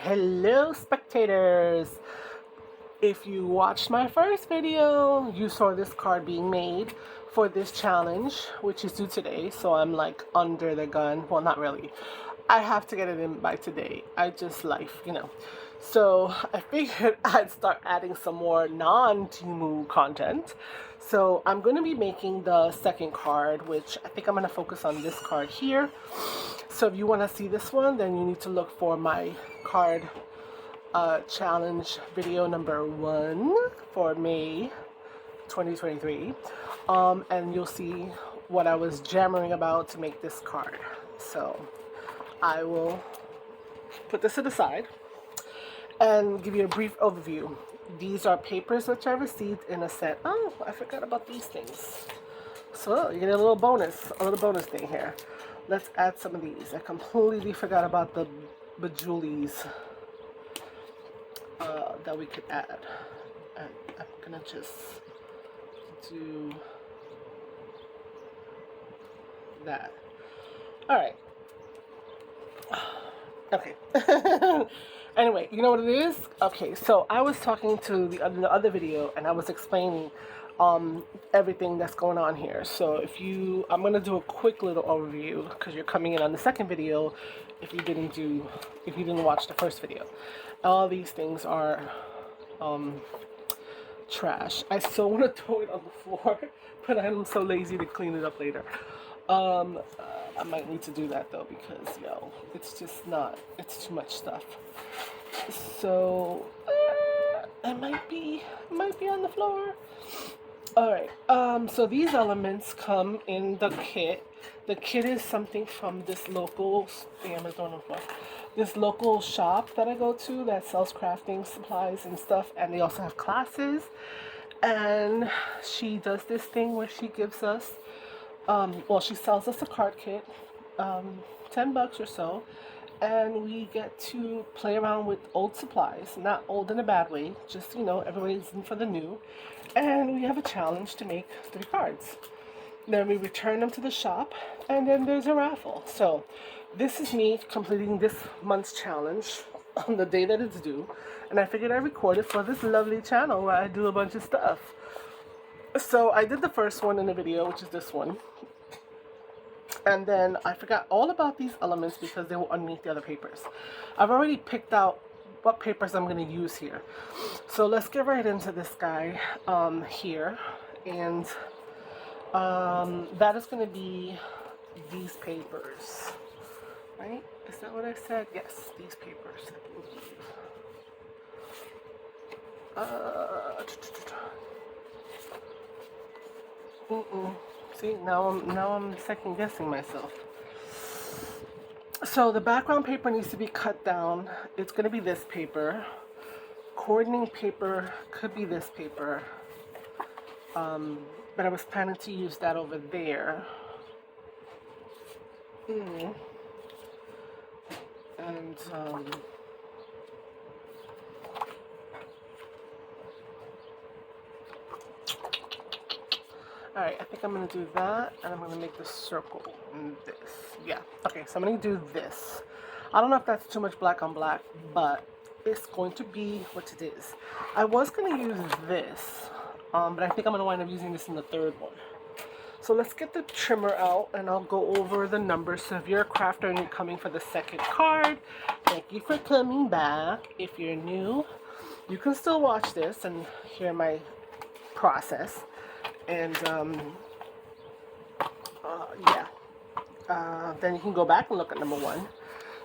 Hello, spectators. If you watched my first video, you saw this card being made for this challenge, which is due today. So I'm like under the gun. Well, not really. I have to get it in by today. I just life. So I figured I'd start adding some more non-Temu content. So I'm going to be making the second card, which I think I'm going to focus on this card here. So if you want to see this one, then you need to look for my card challenge video number 1 for May 2023. And you'll see what I was jammering about to make this card. So I will put this to the side and give you a brief overview. These are papers which I received in a set. Oh, I forgot about these things. So you get a little bonus thing here. Let's add some of these. I completely forgot about the bejulies that we could add. And I'm gonna just do that. All right. Okay. Anyway, you know what it is? Okay, so I was talking to the other video, and I was explaining everything that's going on here. So I'm gonna do a quick little overview because you're coming in on the second video. If you didn't watch the first video, all these things are trash. I still want to throw it on the floor, but I'm so lazy to clean it up later. I might need to do that though because it's just not. It's too much stuff. So it might be on the floor. All right. So these elements come in the kit. The kit is something from this local this local shop that I go to that sells crafting supplies and stuff, and they also have classes. And she does this thing where she gives us, she sells us a card kit, $10 or so, and we get to play around with old supplies, not old in a bad way, just everybody's in for the new, and we have a challenge to make 3 cards. Then we return them to the shop, and then there's a raffle. So this is me completing this month's challenge on the day that it's due, and I figured I'd record it for this lovely channel where I do a bunch of stuff. So I did the first one in the video, which is this one. And then I forgot all about these elements because they were underneath the other papers. I've already picked out what papers I'm going to use here. So let's get right into this guy here. And that is going to be these papers. Right? Is that what I said? Yes, these papers, I believe. See, now I'm second guessing myself. So the background paper needs to be cut down. It's going to be this paper. Coordinating paper could be this paper. But I was planning to use that over there. And alright, I think I'm going to do that, and I'm going to make the circle in this. Yeah, okay, so I'm going to do this. I don't know if that's too much black on black, but it's going to be what it is. I was going to use this, but I think I'm going to wind up using this in the third one. So let's get the trimmer out, and I'll go over the numbers. So if you're a crafter and you're coming for the second card, thank you for coming back. If you're new, you can still watch this and hear my process. And then you can go back and look at number 1.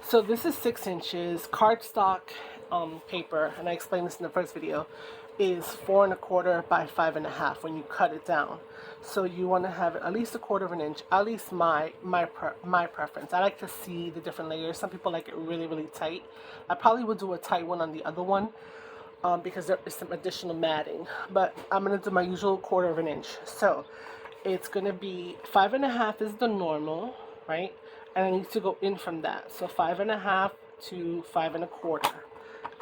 So this is 6 inches. Cardstock paper, and I explained this in the first video, is 4 1/4 by 5 1/2 when you cut it down. So you want to have it at least 1/4 of an inch. At least my preference. I like to see the different layers. Some people like it really, really tight. I probably would do a tight one on the other one. Because there is some additional matting, but I'm going to do my usual 1/4 of an inch. So it's going to be 5 1/2 is the normal, right? And I need to go in from that. So 5 1/2 to 5 1/4.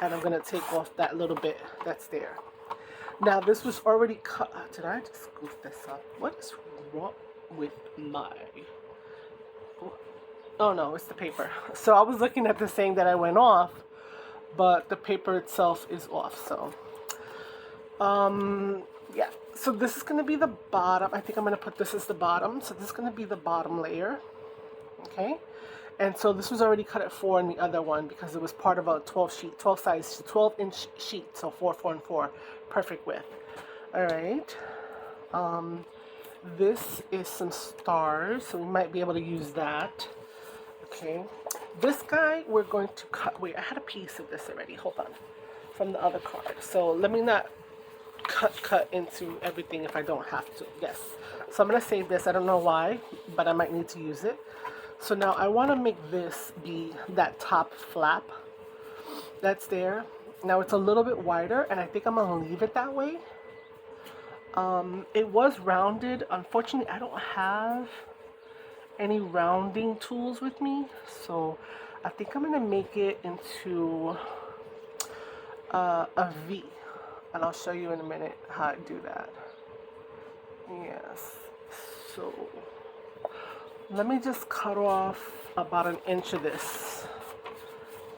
And I'm going to take off that little bit that's there. Now this was already cut. Did I just goof this up? What is wrong with my... Oh no, it's the paper. So I was looking at this saying that I went off, but the paper itself is off. So yeah, so this is going to be the bottom. I think I'm going to put this as the bottom. So this is going to be the bottom layer. Okay, and so this was already cut at 4 in the other one because it was part of a 12 size, 12-inch sheet. So 4, 4, and 4, perfect width. All right. This is some stars, so we might be able to use that. Okay, this guy we're going to cut. Wait, I had a piece of this already. Hold on, from the other card. So let me not cut into everything if I don't have to. Yes. So I'm gonna save this. I don't know why, but I might need to use it. So now I want to make this be that top flap that's there. Now it's a little bit wider, and I think I'm gonna leave it that way. It was rounded. Unfortunately, I don't have any rounding tools with me, so I think I'm gonna make it into a V, and I'll show you in a minute how I do that. Yes, so let me just cut off about 1 inch of this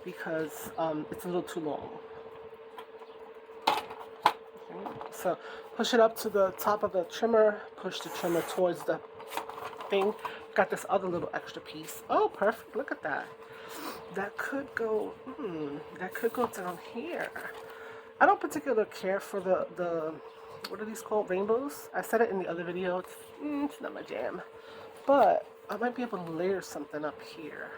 because it's a little too long. So push it up to the top of the trimmer, push the trimmer towards the thing. Got this other little extra piece. Oh, perfect. Look at that. That could go, that could go down here. I don't particularly care for the what are these called? Rainbows? I said it in the other video. It's not my jam. But I might be able to layer something up here.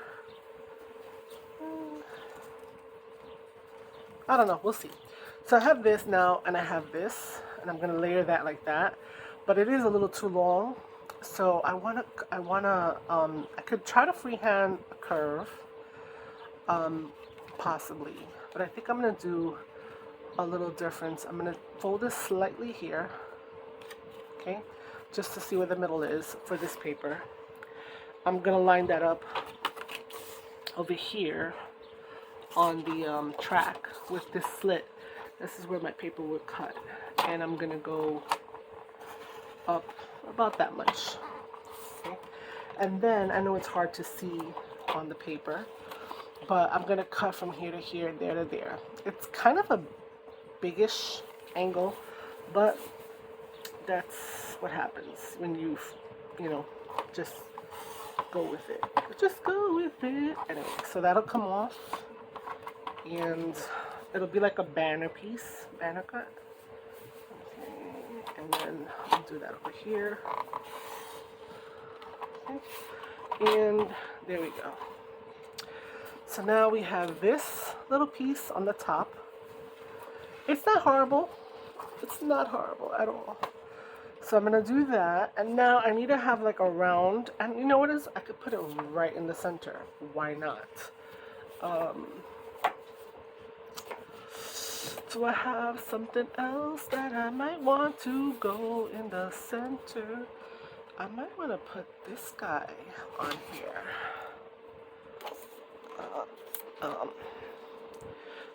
I don't know. We'll see. So I have this now, and I have this, and I'm gonna layer that like that. But it is a little too long, so I could try to freehand a curve, possibly. But I think I'm gonna do a little difference. I'm gonna fold this slightly here, okay, just to see where the middle is for this paper. I'm gonna line that up over here on the track with this slit. This is where my paper would cut, and I'm gonna go up about that much. Okay? And then I know it's hard to see on the paper, but I'm gonna cut from here to here, there to there. It's kind of a biggish angle, but that's what happens when you know, just go with it. Just go with it. Anyway, so that'll come off, and it'll be like a banner piece, banner cut. Okay, and then I'll do that over here. Okay, and there we go. So now we have this little piece on the top. It's not horrible. It's not horrible at all. So I'm gonna do that, and now I need to have like a round, and you know what is? I could put it right in the center. Why not? Do I have something else that I might want to go in the center? I might want to put this guy on here.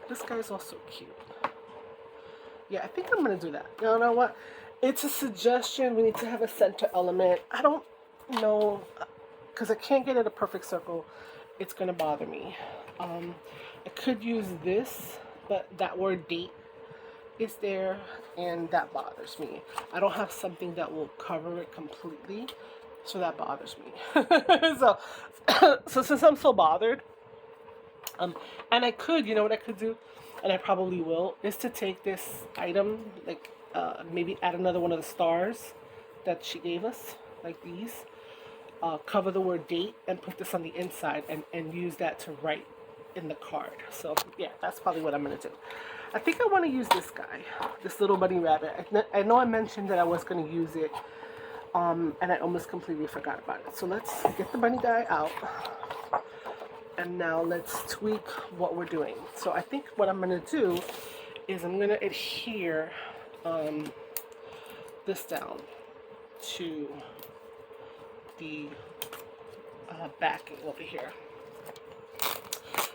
This guy's also cute. Yeah, I think I'm gonna do that. You know what? It's a suggestion. We need to have a center element. I don't know, because I can't get it a perfect circle. It's gonna bother me. I could use this, but that word date is there, and that bothers me. I don't have something that will cover it completely, so that bothers me. so since I'm so bothered, and I could, you know what I could do, and I probably will, is to take this item, like maybe add another one of the stars that she gave us, like these, cover the word date, and put this on the inside, and use that to write in the card. So yeah, that's probably what I'm gonna do. I think I want to use this guy, this little bunny rabbit. I know I mentioned that I was gonna use it, and I almost completely forgot about it. So let's get the bunny guy out, and now let's tweak what we're doing. So I think what I'm gonna do is I'm gonna adhere this down to the backing over here.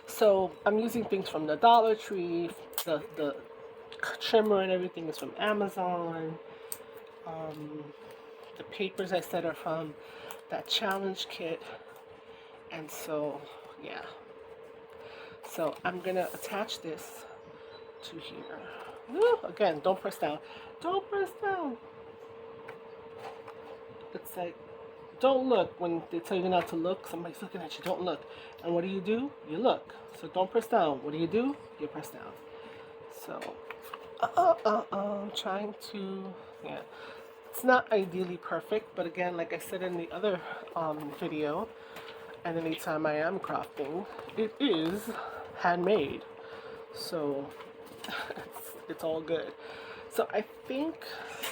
So I'm using things from the Dollar Tree. The trimmer and everything is from Amazon. The papers I said are from that challenge kit. And so, yeah. So I'm gonna attach this to here. Woo, again, don't press down. Don't press down. It's like, don't look when they tell you not to look. Somebody's looking at you. Don't look. And what do? You look. So don't press down. What do? You press down. So, I'm trying to, yeah. It's not ideally perfect, but again, like I said in the other video, and anytime I am crafting, it is handmade. So, it's all good. So I think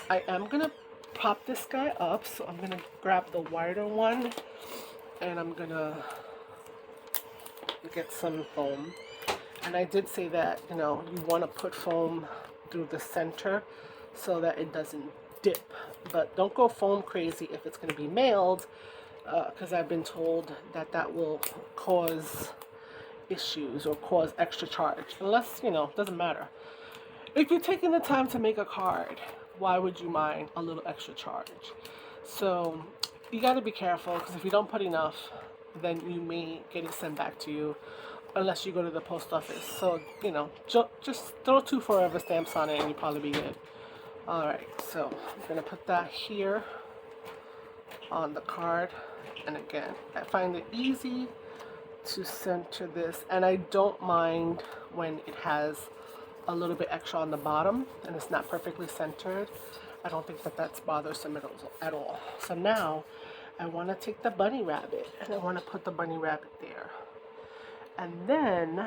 I am gonna prop this guy up. So I'm gonna grab the wider one, and I'm gonna get some foam. And I did say that, you know, you want to put foam through the center so that it doesn't dip. But don't go foam crazy if it's going to be mailed, because I've been told that that will cause issues or cause extra charge. Unless, you know, doesn't matter. If you're taking the time to make a card, why would you mind a little extra charge? So you got to be careful, because if you don't put enough, then you may get it sent back to you, unless you go to the post office. So, you know, just throw 2 forever stamps on it and you'll probably be good. Alright, so I'm going to put that here on the card. And again, I find it easy to center this. And I don't mind when it has a little bit extra on the bottom and it's not perfectly centered. I don't think that that's bothersome at all. So now I want to take the bunny rabbit and I want to put the bunny rabbit there. And then,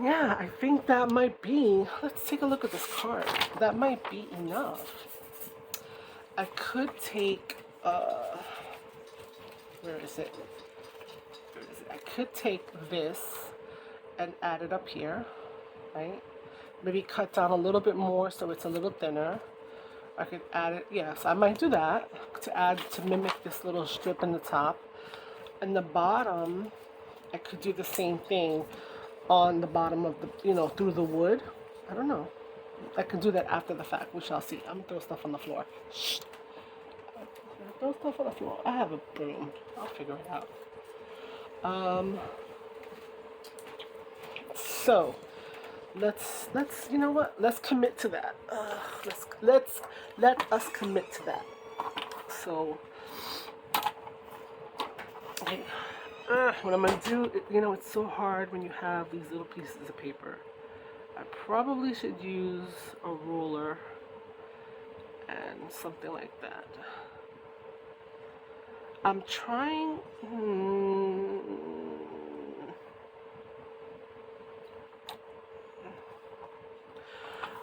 yeah, I think that might be, let's take a look at this card. That might be enough. I could take, where is it? I could take this and add it up here, right? Maybe cut down a little bit more so it's a little thinner. I could add it, yes, I might do that to mimic this little strip in the top. And the bottom, I could do the same thing on the bottom of the, you know, through the wood. I don't know. I can do that after the fact. We shall see. I'm going to throw stuff on the floor. Shh. Throw stuff on the floor. I have a broom. I'll figure it out. So, let's, you know what? Let's commit to that. Let us commit to that. So, okay. What I'm going to do, you know, it's so hard when you have these little pieces of paper. I probably should use a ruler and something like that. I'm trying,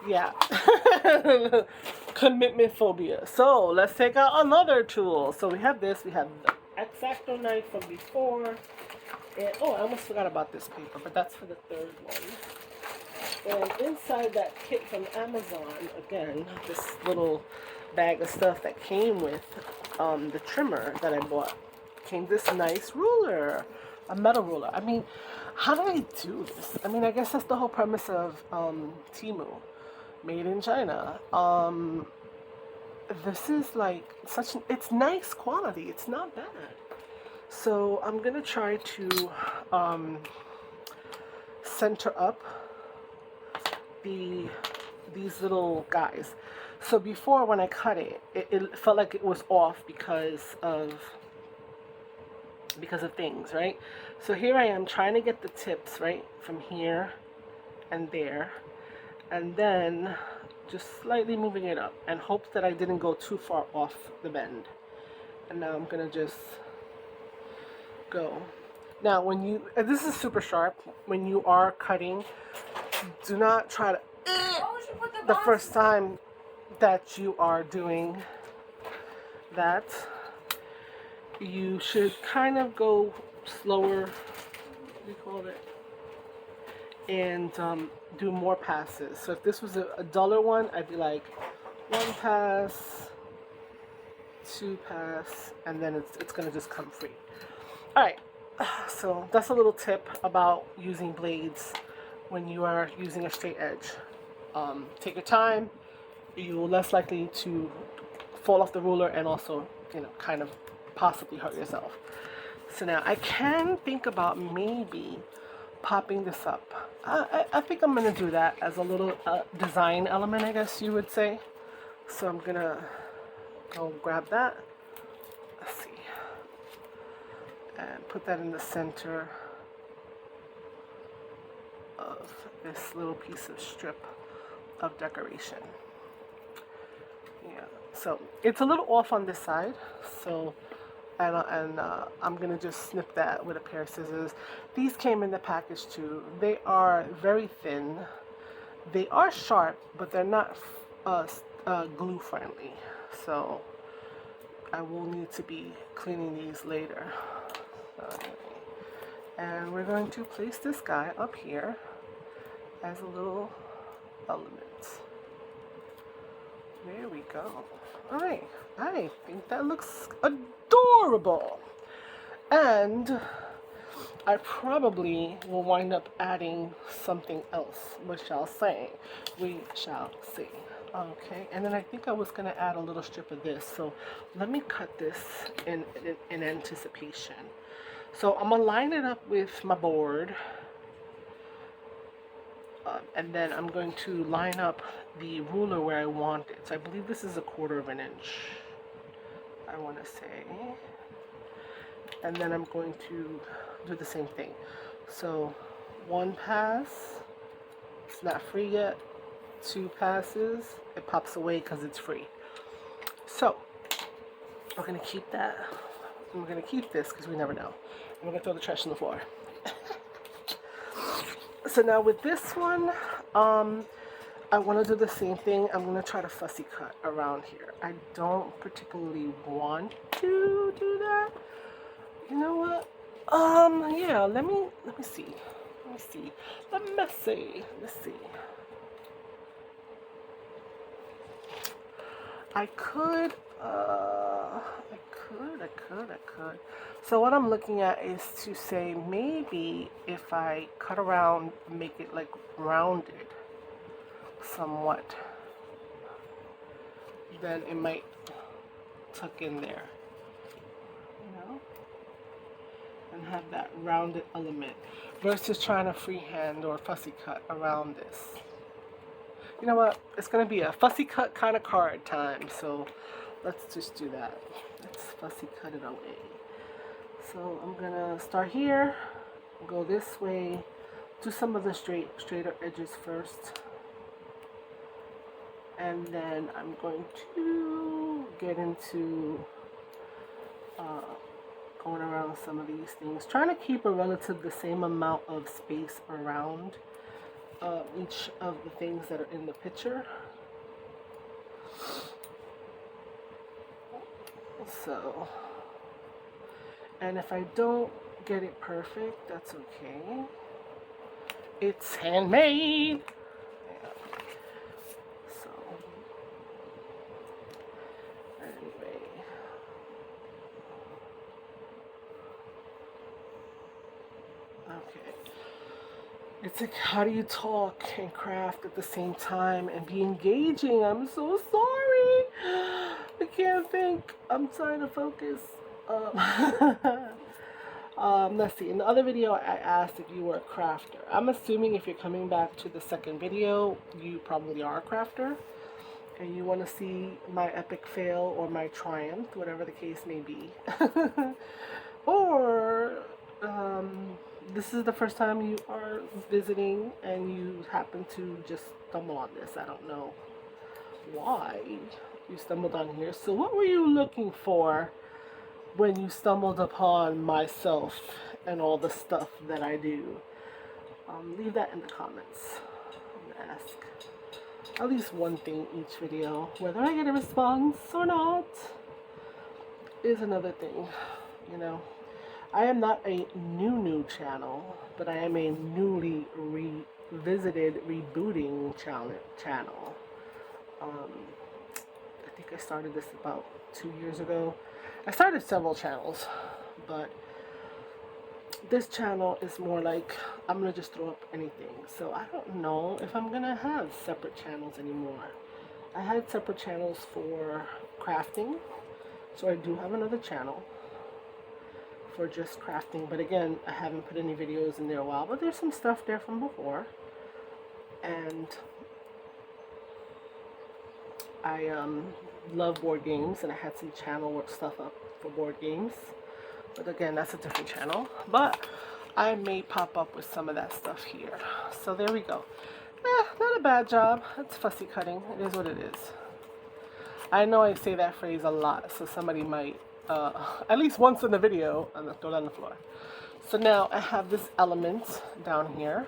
yeah, commitment phobia. So let's take out another tool. So we have this, we have the X-Acto knife from before. And, oh, I almost forgot about this paper, but that's for the third one. And inside that kit from Amazon, again, this little bag of stuff that came with the trimmer that I bought, came this nice ruler, a metal ruler. I mean, how do I do this? I mean, I guess that's the whole premise of Temu, made in China. This is like it's nice quality. It's not bad. So I'm gonna try to center up these little guys. So before, when I cut it, it felt like it was off because of things, right? So here I am trying to get the tips right from here and there, and then just slightly moving it up and hopes that I didn't go too far off the bend. And now I'm gonna just go. Now when you, this is super sharp, when you are cutting, do not try to the first time that you are doing that. You should kind of go slower, what do you call it, and do more passes. So if this was a duller one, I'd be like 1 pass, 2 pass, and then it's gonna just come free. Alright, so that's a little tip about using blades when you are using a straight edge. Take your time. You're less likely to fall off the ruler and also, you know, kind of possibly hurt yourself. So now I can think about maybe popping this up. I think I'm gonna do that as a little design element, I guess you would say. So I'm gonna go grab that. Let's see. And put that in the center of this little piece of strip of decoration. Yeah, so it's a little off on this side, so I'm gonna just snip that with a pair of scissors. These came in the package too. They are very thin. They are sharp, but they're not glue friendly. So I will need to be cleaning these later. And we're going to place this guy up here as a little element. There we go. Alright, I think that looks adorable. And I probably will wind up adding something else. We shall see. We shall see. Okay, and then I think I was going to add a little strip of this. So let me cut this in anticipation. So I'm going to line it up with my board. And then I'm going to line up the ruler where I want it. So I believe this is 1/4 of an inch, I want to say. And then I'm going to do the same thing. So 1 pass, it's not free yet. 2 passes, it pops away because it's free. So we're going to keep that. And we're going to keep this because we never know. And we're going to throw the trash on the floor. So now with this one, I want to do the same thing. I'm going to try to fussy cut around here. I don't particularly want to do that. You know what? Yeah, let me see. Let's see. I could. So what I'm looking at is to say maybe if I cut around, make it like rounded somewhat, then it might tuck in there, you know, and have that rounded element versus trying to freehand or fussy cut around this. You know what? It's going to be a fussy cut kind of card time, so let's just do that. Let's fussy cut it away. So I'm going to start here, go this way, do some of the straighter edges first. And then I'm going to get into going around some of these things, trying to keep a relative the same amount of space around each of the things that are in the picture. So, and if I don't get it perfect, that's okay. It's handmade. Yeah. So, anyway. Okay. It's like, how do you talk and craft at the same time and be engaging? I'm so sorry. I can't think. I'm trying to focus. Let's see. In the other video, I asked if you were a crafter. I'm assuming if you're coming back to the second video, you probably are a crafter. And you want to see my epic fail or my triumph, whatever the case may be. Or this is the first time you are visiting and you happen to just stumble on this. I don't know why you stumbled on here. So what were you looking for when you stumbled upon myself and all the stuff that I do? Leave that in the comments and ask at least one thing each video. Whether I get a response or not is another thing, you know. I am not a new channel, but I am a newly revisited, rebooting channel. I think I started this about 2 years ago. I started several channels, but this channel is more like I'm gonna just throw up anything. So I don't know if I'm gonna have separate channels anymore. I had separate channels for crafting, so I do have another channel. for just crafting. But again, I haven't put any videos in there a while, but there's some stuff there from before. And I love board games, and I had some channel work stuff up for board games. But again, that's a different channel. But I may pop up with some of that stuff here. So there we go. Not a bad job. It's fussy cutting. It is what it is. I know I say that phrase a lot, so somebody might, at least once in the video, throw it on the floor. So now I have this element down here.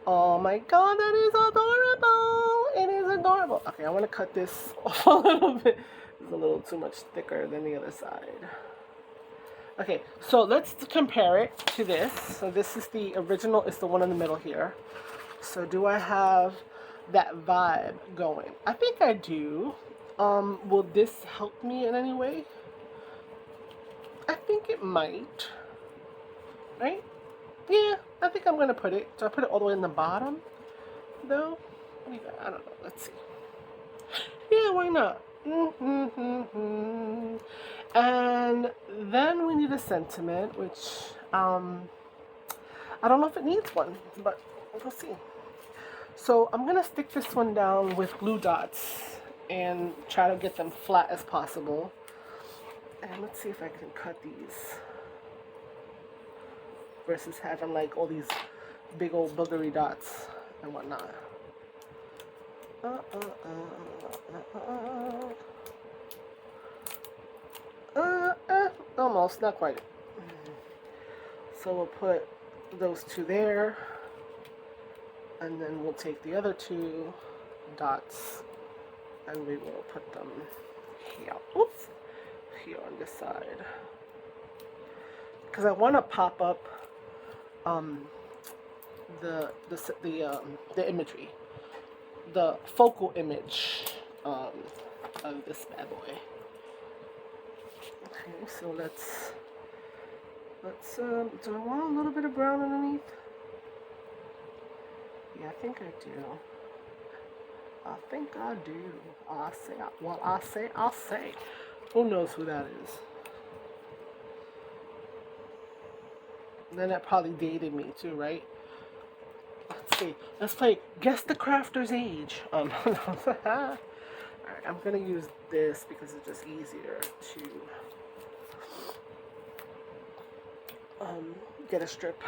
Oh my god, that is adorable! It is adorable. Okay, I want to cut this off a little bit. It's a little too much thicker than the other side. Okay, so let's compare it to this. So this is the original, it's the one in the middle here. So do I have that vibe going? I think I do. Will this help me in any way? I think it might. Right? Yeah, I think I'm going to put it. Do I put it all the way in the bottom? Though? I don't know. Let's see. Yeah, why not? And then we need a sentiment, which I don't know if it needs one, but we'll see. So I'm going to stick this one down with glue dots and try to get them flat as possible. And let's see if I can cut these versus having like all these big old boogery dots and whatnot. Almost, not quite. So we'll put those two there, and then we'll take the other two dots and we will put them here. Oops, here on this side, because I want to pop up the imagery, the focal image of this bad boy. Okay, so let's do I want a little bit of brown underneath? Yeah, I think I do. I'll say. Who knows who that is? And then that probably dated me too, right? Let's see. Let's play Guess the Crafter's Age. Alright, I'm gonna use this because it's just easier to get a strip,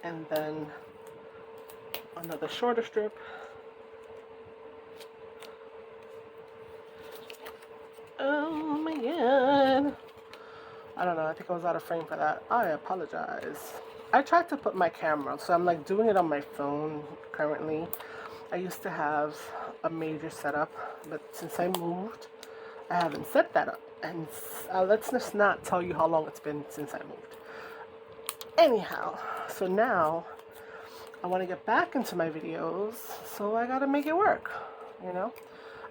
and then another shorter strip. Oh my god. I don't know, I think I was out of frame for that. I apologize. I tried to put my camera, so I'm like doing it on my phone currently. I used to have a major setup, but since I moved, I haven't set that up. And let's just not tell you how long it's been since I moved. Anyhow, so now I want to get back into my videos, so I gotta make it work, you know?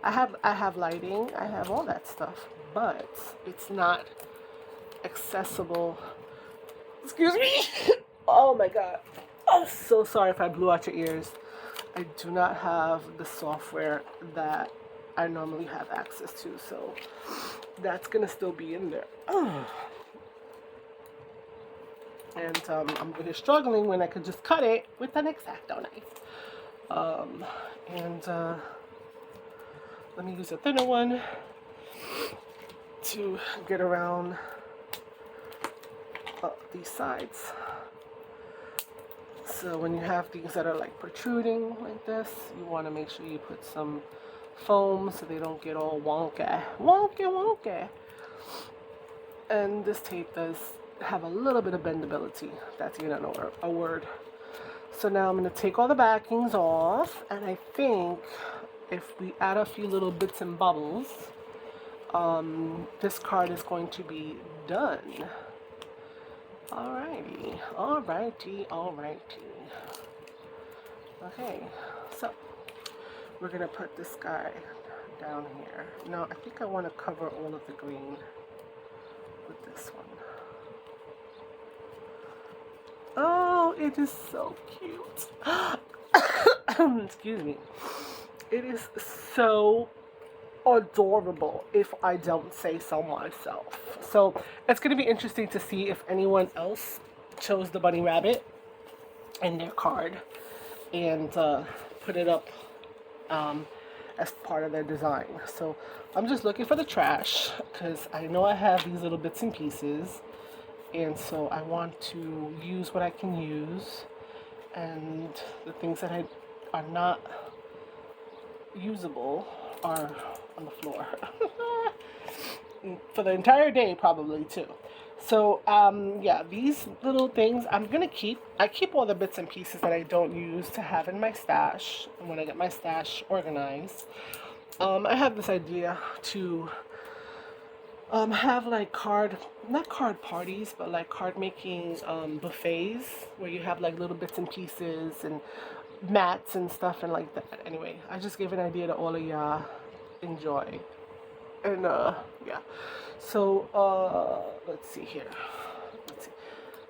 I have lighting, I have all that stuff, but it's not accessible. Excuse me. Oh my god. I'm so sorry if I blew out your ears. I do not have the software that I normally have access to, so that's gonna still be in there. And I'm really struggling when I could just cut it with an X-Acto knife. Let me use a thinner one to get around these sides. So when you have things that are like protruding like this, you want to make sure you put some foam so they don't get all wonky. And this tape does have a little bit of bendability. That's even a word. So now I'm going to take all the backings off, and I think if we add a few little bits and bubbles, this card is going to be done. Alrighty. Okay, so we're going to put this guy down here. Now I think I want to cover all of the green with this one. Oh, it is so cute. Excuse me. It is so adorable, if I don't say so myself. So it's going to be interesting to see if anyone else chose the bunny rabbit in their card and put it up as part of their design. So I'm just looking for the trash because I know I have these little bits and pieces, and so I want to use what I can use, and the things that are not usable are on the floor for the entire day probably too. So yeah, these little things I'm gonna keep. I keep all the bits and pieces that I don't use to have in my stash when I get my stash organized. I have this idea to have like not card parties, but like card making buffets where you have like little bits and pieces and mats and stuff and like that. Anyway, I just gave an idea to all of y'all. Enjoy. And yeah. So let's see here. Let's see.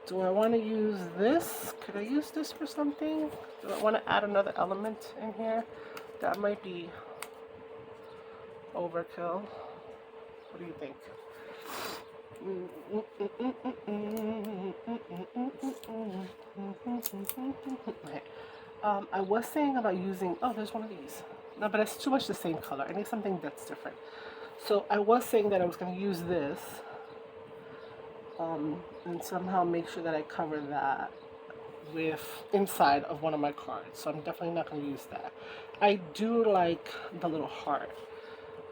Do I want to use this? Could I use this for something? Do I want to add another element in here? That might be overkill. What do you think? Okay. I was saying about using, oh, there's one of these. No, but it's too much the same color. I need something that's different. So I was saying that I was going to use this and somehow make sure that I cover that with inside of one of my cards. So I'm definitely not going to use that. I do like the little heart.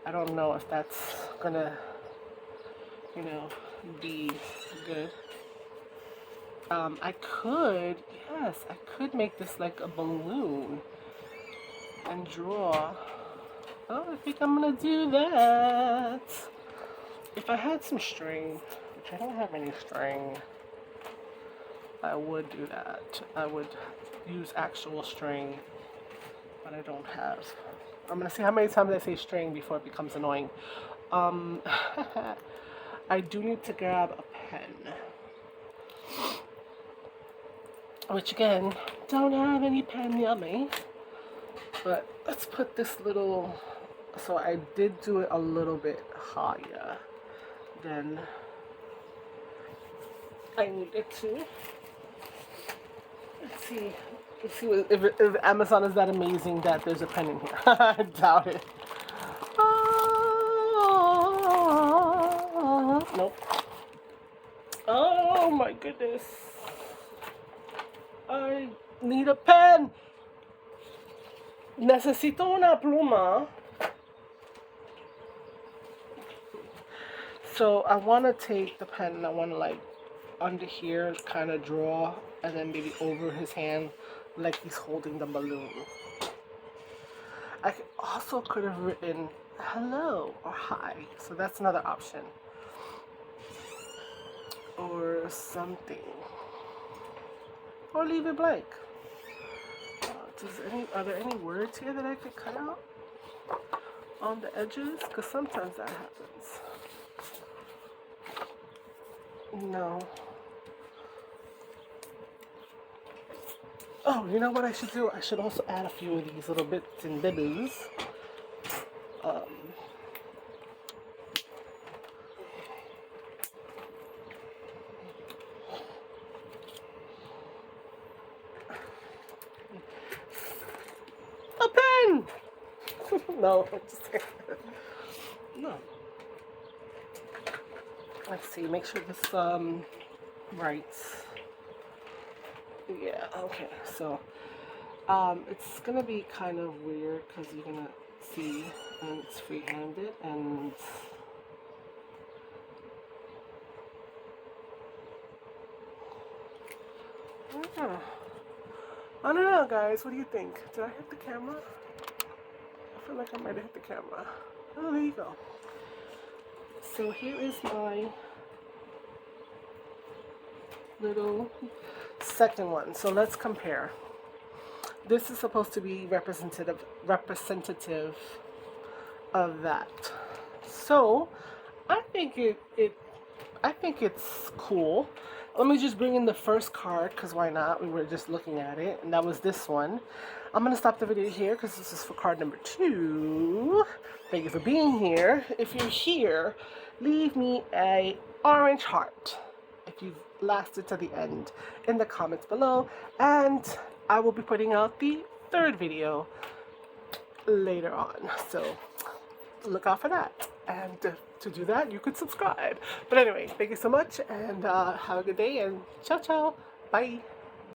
I don't know if that's going to, you know, be good. I could, yes, I could make this like a balloon and draw. Oh, I think I'm gonna do that. If I had some string, which I don't have any string, I would do that. I would use actual string, but I don't have. I'm gonna see how many times I say string before it becomes annoying. I do need to grab a pen. Which again, don't have any pen yummy. But let's put this little, so I did do it a little bit higher than I needed to. Let's see if Amazon is that amazing that there's a pen in here. I doubt it. Nope. Oh my goodness. I need a pen. Necesito una pluma. So I want to take the pen and I want to like under here kind of draw and then maybe over his hand like he's holding the balloon. I also could have written hello or hi. So that's another option. Or something. Or leave it blank. Are there any words here that I could cut out on the edges? Because sometimes that happens. No. Oh, you know what I should do? I should also add a few of these little bits and bibbles. No, no. Let's see. Make sure this writes. Yeah. Okay. So it's gonna be kind of weird because you're gonna see, and it's free-handed, and I don't know, guys. What do you think? Did I hit the camera? I feel like I might have hit the camera. Oh, there you go. So here is my little second one. So let's compare. This is supposed to be representative of that. So I think it's cool. Let me just bring in the first card, because why not? We were just looking at it, and that was this one. I'm going to stop the video here, because this is for card number 2. Thank you for being here. If you're here, leave me a orange heart if you've lasted to the end in the comments below, and I will be putting out the 3rd video later on, so look out for that. And to do that, you could subscribe. But anyway, thank you so much, and have a good day, and ciao ciao, bye.